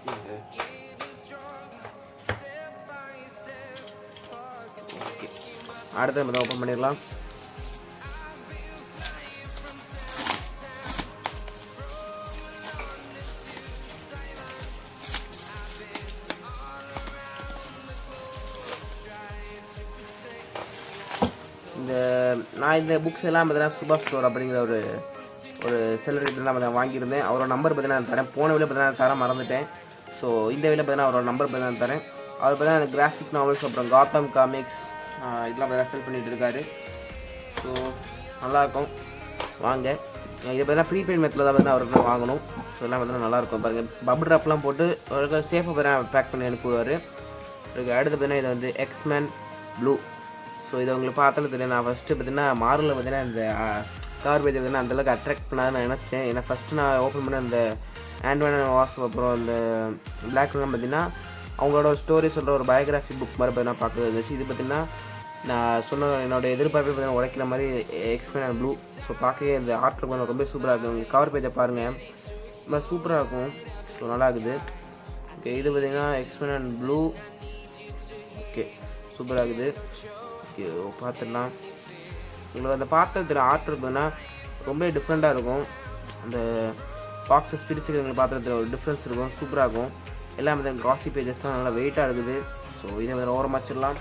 Okay, அடுத்து நம்ம open பண்ணிடலாம். நான் இந்த புக்ஸ் எல்லாம் பார்த்தீங்கன்னா சுபாஷ் ஸ்டோர் அப்படிங்கிற ஒரு செல்லர்கிட்ட நான் வாங்கியிருந்தேன். அவரோட நம்பர் பார்த்தீங்கன்னா நான் தரேன். போன வேலை பார்த்தீங்கன்னா தர மறந்துட்டேன். ஸோ இந்த வேலை பார்த்தீங்கன்னா அவரோட நம்பர் பார்த்தீங்கன்னா தரேன். அவர் பார்த்தீங்கன்னா அந்த கிராஃபிக் நாவல்ஸ் அப்புறம் காத்தம் காமிக்ஸ் இதெல்லாம் பார்த்தீங்கன்னா செல் பண்ணிகிட்டு இருக்காரு. ஸோ நல்லாயிருக்கும், வாங்க. இது பார்த்தீங்கன்னா ப்ரீபெய்ட் மெத்தில் தான் பார்த்தீங்கன்னா அவருக்கு வாங்கணும். ஸோ எல்லாம் பார்த்தீங்கன்னா நல்லாயிருக்கும். பாருங்கள், பபுள் ட்ராப்லாம் போட்டு அவருக்கு சேஃபாக பார்த்தீங்கன்னா பேக் பண்ணி அனுப்புவார். அதுக்கு அடுத்து பார்த்தீங்கன்னா இது வந்து எக்ஸ்மேன் ப்ளூ. ஸோ இதை உங்களுக்கு பார்த்தாலும் தெரியும். நான் ஃபஸ்ட்டு பார்த்தீங்கன்னா மார்வலில் பார்த்தீங்கன்னா இந்த கவர் பேஜ் பார்த்தீங்கன்னா அந்தளவுக்கு அட்ராக்ட் பண்ணாத நான் நினச்சேன். ஏன்னா ஃபஸ்ட்டு நான் ஓப்பன் பண்ண அந்த ஆண்ட்மேன் வாஸ்ப் அப்புறம் அந்த பிளாக்லாம் பார்த்தீங்கன்னா அவங்களோட ஸ்டோரி சொல்கிற ஒரு பயோகிராஃபி புக் மாதிரி பார்த்தீங்கன்னா பார்க்குறது இருந்துச்சு. இது பார்த்தீங்கன்னா நான் சொன்ன என்னோடய எதிர்பார்ப்பே பார்த்தீங்கன்னா உடைக்கிற மாதிரி எக்ஸ்மேன் ப்ளூ. ஸோ பார்க்கவே இந்த ஆர்ட் வந்து ரொம்ப சூப்பராக இருக்கும். கவர் பேஜை பாருங்கள், ரொம்ப சூப்பராக இருக்கும். ஸோ நல்லா இருக்குது. ஓகே, இது பார்த்தீங்கன்னா எக்ஸ்மேன் ப்ளூ. ஓகே, சூப்பராக இருக்குது. ஓகே, பார்த்துடலாம். உங்களுக்கு அந்த பாத்திரத்தில் ஆர்ட் இருக்குதுன்னா ரொம்ப டிஃப்ரெண்ட்டாக இருக்கும். அந்த பாக்ஸஸ் பிரிச்சுக்கிறவங்க பாத்திரத்தில் ஒரு டிஃப்ரென்ஸ் இருக்கும், சூப்பராக இருக்கும். எல்லாம் வந்து காசி பேஜஸ் தான் நல்லா வெயிட்டாக இருக்குது. ஸோ இதை வந்து ஓரமாக வச்சிடலாம்.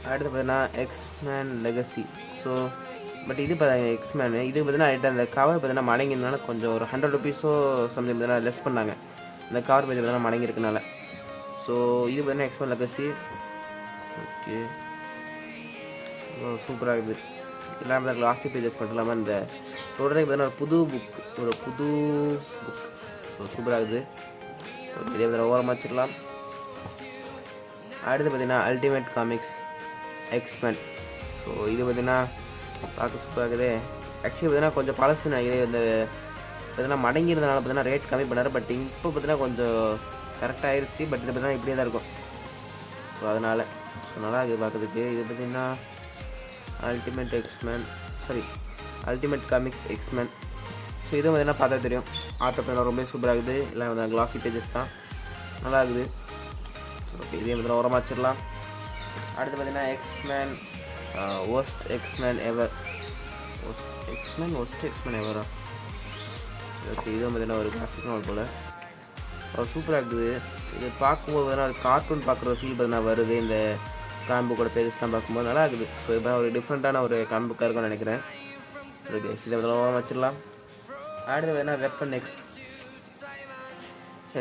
அடுத்து பார்த்தீங்கன்னா எக்ஸ்மேன் லெகசி. ஸோ பட் இது பார்த்தீங்கன்னா எக்ஸ்மேனு இது பார்த்தீங்கன்னா அந்த கவர் பார்த்தீங்கன்னா மடங்கினால கொஞ்சம் ஒரு 100 ருபீஸோ சம்திங் பார்த்தீங்கன்னா லெஸ் பண்ணாங்க. இந்த கவர் பேஜ் பார்த்தீங்கன்னா மடங்கிருக்கனால. ஸோ இது பார்த்தீங்கன்னா எக்ஸ்மேன் லெகசி. ஓகே, சூப்பராக இருக்குது. எல்லாமே கிளாசி பேஜஸ் மட்டும் இல்லாமல் இந்த தொடர்ந்து பார்த்தீங்கன்னா ஒரு புது புக். ஸோ சூப்பராக இருக்குது. இதே ஓரமாக வச்சுக்கலாம். அடுத்து பார்த்தீங்கன்னா அல்டிமேட் காமிக்ஸ் எக்ஸ்மேன். ஸோ இது பார்த்தீங்கன்னா பார்க்க சூப்பராக இருக்குது. ஆக்சுவலி பார்த்தீங்கன்னா கொஞ்சம் பழசு நினைக்கிறேன். இந்த பார்த்தீங்கன்னா மடங்கியிருந்தனால பார்த்தீங்கன்னா ரேட் கம்மி பண்ணார். பட் இப்போ பார்த்தீங்கன்னா கொஞ்சம் கரெக்டாக ஆயிடுச்சு. பட் இது பார்த்தீங்கன்னா இப்படியே தான் இருக்கும். ஸோ அதனால் நல்லா இருக்குது பார்க்குறதுக்கு. இது பார்த்தீங்கன்னா அல்டிமேட் காமிக்ஸ் எக்ஸ்மேன். ஸோ இதுவும் பார்த்தீங்கன்னா பார்த்தா தெரியும். ஆர்ட் பார்த்தீங்கன்னா ரொம்ப சூப்பராக இருக்குது. எல்லாம் வந்து கிளாசி பேஜஸ் தான், நல்லா இருக்குது. ஓகே, இதே பார்த்தீங்கன்னா ஓரமாக வச்சிடலாம். அடுத்து பார்த்தீங்கன்னா எக்ஸ்மேன் ஒஸ்ட் எக்ஸ்மேன் எவர். எவரா? ஓகே, இதுவும் பார்த்தீங்கன்னா ஒரு கிராஃபிக் நாவல் போல் சூப்பராக இருக்குது. இது பார்க்கும்போது பார்த்தீங்கன்னா ஒரு கார்ட்டூன் பார்க்குற ஒரு ஃபீல் பார்த்தீங்கன்னா வருது. இந்த காமிக் புக்கோட பேஜஸ்லாம் பார்க்கும்போது நல்லா இருக்குது. ஸோ இப்போ ஒரு டிஃப்ரெண்ட்டான ஒரு காமிக் புக்காக இருக்கும்னு நினைக்கிறேன். ஓகே, இதை பார்த்தீங்கன்னா வச்சிடலாம். அடுத்து பார்த்தீங்கன்னா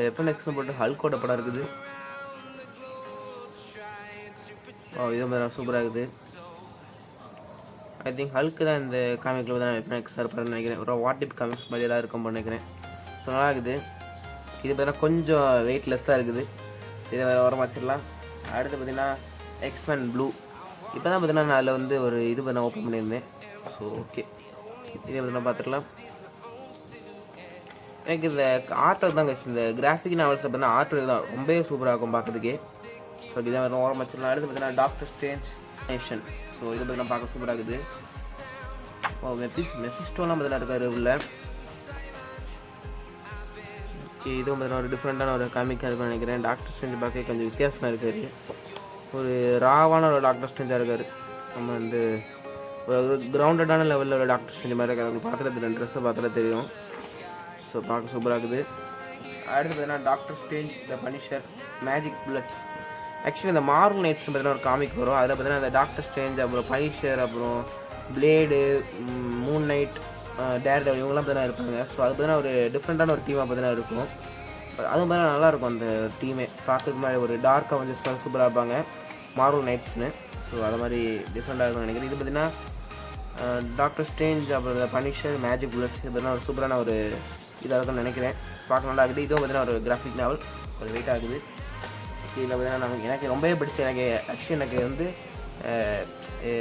வெப்பன் எக்ஸ்னு போட்டு ஹல்கோட படம் இருக்குது. இது மாதிரி சூப்பராக இருக்குது. ஐ திங்க் ஹல்க்கு தான் இந்த காமிக்கில் தான் வெப்பன் எக்ஸ் இருப்பாருன்னு நினைக்கிறேன். ஒரு வாட்டிப் காமிக்ஸ் மாதிரி தான் இருக்கும் நினைக்கிறேன். ஸோ நல்லா இருக்குது. இது பார்த்தீங்கன்னா கொஞ்சம் வெயிட்லெஸ்ஸாக இருக்குது. இதை வேறு ஓரமாக வச்சிடலாம். அடுத்து பார்த்தீங்கன்னா எக்ஸ்மேன் ப்ளூ. இப்போ தான் பார்த்தீங்கன்னா நான் அதில் வந்து ஒரு இது பண்ண ஓப்பன் பண்ணியிருந்தேன். ஸோ ஓகே, இதே பார்த்தீங்கன்னா பார்த்துக்கலாம். எனக்கு இந்த ஆர்ட் தான் இந்த கிராஃபிக் நாவல்ஸ் பார்த்தீங்கன்னா ஆர்ட் தான் ரொம்பவே சூப்பராக இருக்கும் பார்க்குறதுக்கே. ஸோ இதான் ஓரம் வச்சிடலாம். அடுத்து பார்த்தீங்கன்னா டாக்டர் ஸ்ட்ரேஞ்ச் நேஷன். ஸோ இதை பார்த்தீங்கன்னா பார்க்க சூப்பராக இருக்குது. மெஃபிஸ்டோலாம் பார்த்தீங்கன்னா இருக்காரு உள்ள. ஓகே, இதுவும் பார்த்தீங்கன்னா ஒரு டிஃப்ரெண்ட்டான ஒரு காமிக்காக இருக்குன்னு நினைக்கிறேன். டாக்டர் ஸ்ட்ரேஞ்ச் பார்க்க கொஞ்சம் வித்தியாசமாக இருக்காரு. ஒரு ராவான ஒரு டாக்டர் ஸ்ட்ரேஞ்சாக இருக்கார். நம்ம வந்து ஒரு கிரவுண்டடான லெவலில் ஒரு டாக்டர் ஸ்ட்ரேஞ்ச் மாதிரி இருக்காரு. பார்த்துட்டு தெரியும், ட்ரெஸ்ஸை பார்த்துட்டு தெரியும். ஸோ பார்க்க சூப்பராக இருக்குது. அடுத்து பார்த்தீங்கன்னா டாக்டர் ஸ்ட்ரேஞ்ச் த பனிஷர் மேஜிக் புல்லட்ஸ். ஆக்சுவலி இந்த மார்வல் நைட்ஸ் பார்த்தீங்கன்னா ஒரு காமிக் வரும். அதில் பார்த்தீங்கன்னா அந்த டாக்டர் ஸ்ட்ரேஞ்ச் அப்புறம் பனிஷர் அப்புறம் பிளேடு மூன் நைட் டேர்டெவில் இவங்கெல்லாம் பார்த்தீங்கன்னா இருப்பாங்க. ஸோ அது பார்த்தீங்கன்னா ஒரு டிஃப்ரெண்ட்டான ஒரு டீமாக பார்த்தீங்கன்னா இருக்கும். அதுவும் பார்த்தீங்கன்னா நல்லாயிருக்கும். அந்த டீமே பார்க்குறதுக்கு மாதிரி ஒரு டார்க் அவெஞ்சர்ஸ் மாதிரி சூப்பராக இருப்பாங்க மார்வல் நைட்ஸ்னு. ஸோ அது மாதிரி டிஃப்ரெண்ட்டாக இருக்கும்னு நினைக்கிறேன். இது பார்த்தீங்கன்னா டாக்டர் ஸ்ட்ரேஞ்ச் அப்புறம் பனிஷர் மேஜிக் புல்லட்ஸ் இது பார்த்தீங்கன்னா ஒரு சூப்பரான ஒரு இதாக இருக்கும்னு நினைக்கிறேன். பார்க்க நல்லா இருக்குது. இதுவும் பார்த்தீங்கன்னா ஒரு கிராஃபிக் நாவல், ஒரு வெயிட் ஆகுது. இதில் பார்த்தீங்கன்னா எனக்கு ரொம்பவே பிடிச்ச எனக்கு வந்து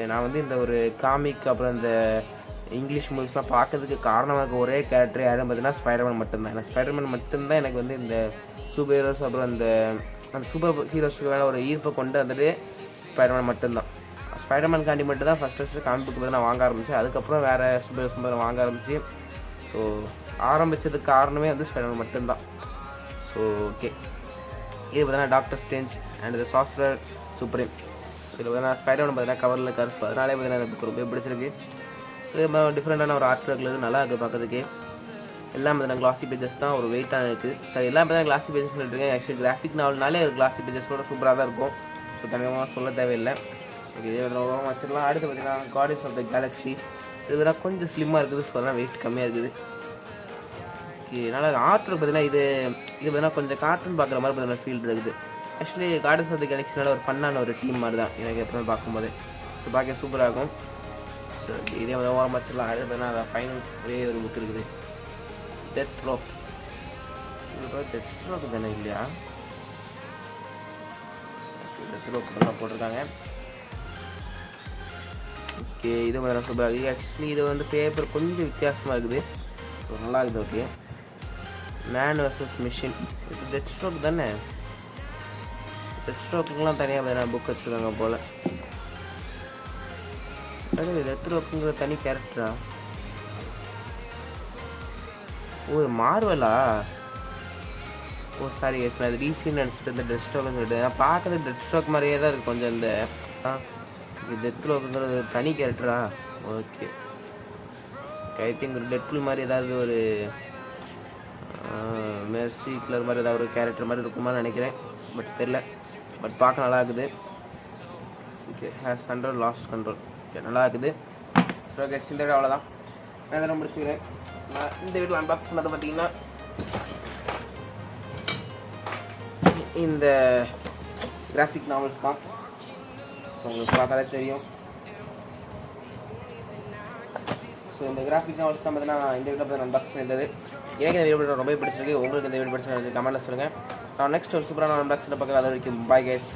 நான் வந்து இந்த ஒரு காமிக் அப்புறம் இந்த இங்கிலீஷ் மூவிஸ்லாம் பார்க்கறதுக்கு காரணமாக ஒரே கேரக்டர் யாரும் பார்த்தீங்கன்னா ஸ்பைடர்மேன் மட்டும்தான். ஏன்னா ஸ்பைடர்மேன் மட்டும்தான் எனக்கு வந்து இந்த சூப்பர் ஹீரோஸ் அப்புறம் அந்த சூப்பர் ஹீரோஸுக்கு வேலை ஒரு ஈர்ப்பை கொண்டு வந்தது ஸ்பைடர்மேன் மட்டும்தான். ஸ்பைடர்மேன் காண்டி மட்டும் தான் ஃபஸ்ட்டு காமிக் புக்கு நான் வாங்க ஆரம்பித்தேன். அதுக்கப்புறம் வேறு சூப்பர் ஹீரோஸ் வாங்க ஆரம்பிச்சு. ஸோ ஆரம்பித்ததுக்கு காரணமே வந்து ஸ்பைடர்மேன் மட்டும்தான். ஸோ ஓகே, இது பார்த்தீங்கன்னா doctor strange and the sorcerer supreme. So இதில் பார்த்தீங்கன்னா ஸ்பைடர் பார்த்தீங்கன்னா கவரில் இருக்காரு. ஸோ அதனாலே பார்த்தீங்கன்னா இந்த புக் ரொம்ப பிடிச்சிருக்கு. ஸோ இது டிஃப்ரெண்ட்டான ஒரு ஆர்ட் ஒர்க்கில் நல்லா இருக்குது பார்க்கறதுக்கு. எல்லாம் பார்த்தீங்கன்னா கிளாசி பேஜஸ் தான், ஒரு வெயிட்டான இருக்குது. ஸோ எல்லாம் பார்த்தீங்கன்னா கிளாசி பேஜஸ் சொல்லிட்டுருக்கேன். ஆக்சுவலி கிராஃபிக் நாவல்னாலே ஒரு கிளாசி பேஜஸோட சூப்பராக தான் இருக்கும். ஸோ தனியாக சொல்ல தேவையில்லை. ஸோ இதே வந்து வச்சிடலாம். அடுத்து பார்த்தீங்கன்னா கார்டியன்ஸ் ஆஃப் த கேலக்ஸி. இதெல்லாம் கொஞ்சம் ஸ்லிம்மாக இருக்குது. ஸோ அதெல்லாம் வெயிட் கம்மியாக இருக்குது. ஓகே, நல்லா ஆர்ட் பார்த்தீங்கன்னா இது பார்த்தீங்கன்னா கொஞ்சம் கார்ட்டூன் பார்க்குற மாதிரி பார்த்தீங்கன்னா ஃபீல் இருக்குது. ஆக்சுவலி கார்டியன்ஸ் ஆஃப் த கேலக்ஸினால ஒரு ஃபன்னான ஒரு டீம் மாதிரி தான் எனக்கு எப்பவுமே பார்க்கும்போது. ஸோ பார்க்க சூப்பராக இருக்கும். ஸோ இதே மாதிரி ஓரம் வச்சிடலாம். அடுத்து பார்த்தீங்கன்னா ஃபைனல் ஒரே ஒரு புக் இருக்குது, டெத் ரோப். இது டெத் ரோப் தானே இல்லையா? டெத் ரோப் தான் போட்டிருக்காங்க. ஓகே, இது பார்த்தீங்கன்னா சூப்பராக இருக்குது. ஆக்சுவலி இது வந்து பேப்பர் கொஞ்சம் வித்தியாசமாக இருக்குது. ஸோ நல்லா இருக்குது. Okay, man versus machine. இது டெத் ஸ்ட்ரோக் தானே? டெத் ஸ்ட்ரோக்குலாம் தனியாக பார்த்தீங்கன்னா புக் வச்சுருக்காங்க போல். அது டெத் ஸ்ட்ரோக்குங்கிற தனி கேரக்டரா? ஓ, மார்வலா? ஓ சாரி எஸ், நான் அது டிசின்னு நினச்சிட்டு இந்த டெத் ஸ்ட்ரோக்குன்னு சொல்லிட்டு நான் பார்க்குறது டெத் ஸ்ட்ரோக் மாதிரியே தான் இருக்குது கொஞ்சம். இந்த டெத் ஸ்ட்ரோக்குங்கிறது தனி கேரக்டரா? ஓகே, ஐ திங்க் ஒரு டெட்புல் மாதிரி ஏதாவது ஒரு மெர்சி கிளர் மாதிரி ஏதாவது ஒரு கேரக்டர் மாதிரி இருக்குமான்னு நினைக்கிறேன். பட் தெரில. பட் பார்க்க நல்லா இருக்குது. Okay, has control last control. Okay, நல்லா இருக்குது. ஸோ ஓகே, இந்த அவ்வளோதான். நான் இதெல்லாம் முடிச்சுக்கிறேன். நான் இந்த வீட்டில் அன்பாக்ஸ் பண்ணதை பார்த்தீங்கன்னா இந்த கிராஃபிக் நாவல்ஸ் தான். ஸோ உங்களுக்கு பார்த்தாலே தெரியும். ஸோ இந்த கிராஃபிக் நாவல்ஸ் தான் பார்த்தீங்கன்னா இந்த வீட்டில் பார்த்து அன்பாக்ஸ் பண்ணியிருந்தது. எனக்கு இந்த வீடியோ ரொம்ப பிடிச்சிருக்கு. உங்களுக்கு இந்த வீடியோ பிடிச்சிருக்கு கமெண்ட்டில் சொல்லுங்கள். நான் நெக்ஸ்ட் ஒரு சூப்பரான அன்பாக்ஸில் பார்க்குறேன். அது வரைக்கும் பாய் கைஸ்.